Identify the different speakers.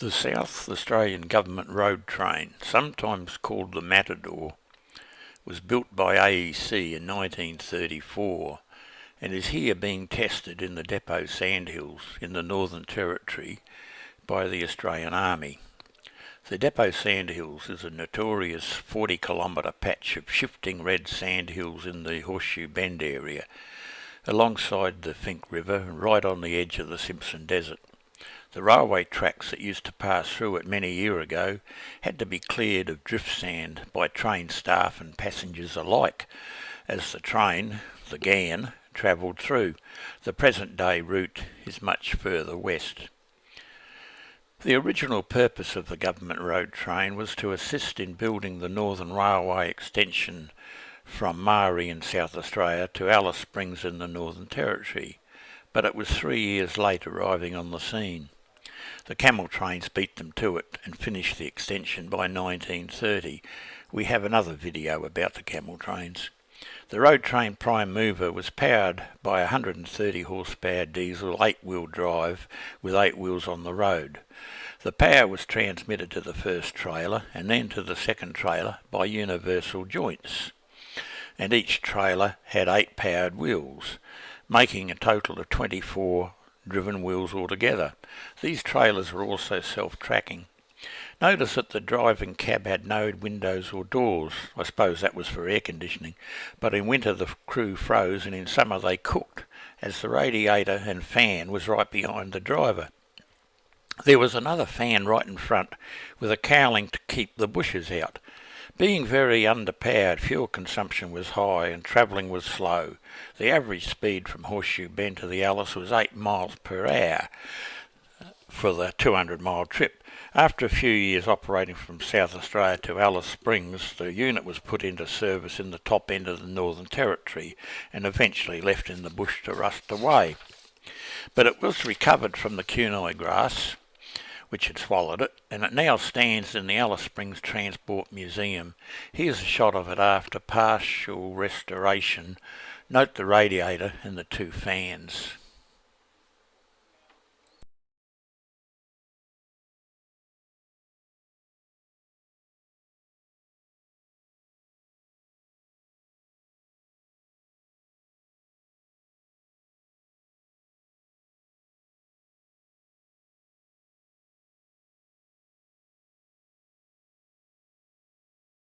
Speaker 1: The South Australian Government road train, sometimes called the Matador, was built by AEC in 1934 and is here being tested in the Depot Sandhills in the Northern Territory by the Australian Army. The Depot Sandhills is a notorious 40-kilometre patch of shifting red sandhills in the Horseshoe Bend area, alongside the Finke River and right on the edge of the Simpson Desert. The railway tracks that used to pass through it many years ago had to be cleared of drift sand by train staff and passengers alike as the train, the GAN, travelled through. The present day route is much further west. The original purpose of the government road train was to assist in building the Northern Railway extension from Marie in South Australia to Alice Springs in the Northern Territory, but it was 3 years late arriving on the scene. The camel trains beat them to it and finished the extension by 1930. We have another video about the camel trains. The road train prime mover was powered by a 130 horsepower diesel 8-wheel drive with 8 wheels on the road. The power was transmitted to the first trailer and then to the second trailer by universal joints, and each trailer had 8 powered wheels, making a total of 24 driven wheels altogether. These trailers were also self-tracking. Notice that the driving cab had no windows or doors. I suppose that was for air conditioning, but in winter the crew froze and in summer they cooked, as the radiator and fan was right behind the driver. There was another fan right in front with a cowling to keep the bushes out. Being very underpowered, fuel consumption was high and travelling was slow. The average speed from Horseshoe Bend to the Alice was 8 miles per hour for the 200-mile trip. After a few years operating from South Australia to Alice Springs, the unit was put into service in the top end of the Northern Territory and eventually left in the bush to rust away. But it was recovered from the Kunai grass, which had swallowed it, and it now stands in the Alice Springs Transport Museum. Here's a shot of it after partial restoration. Note the radiator and the 2 fans.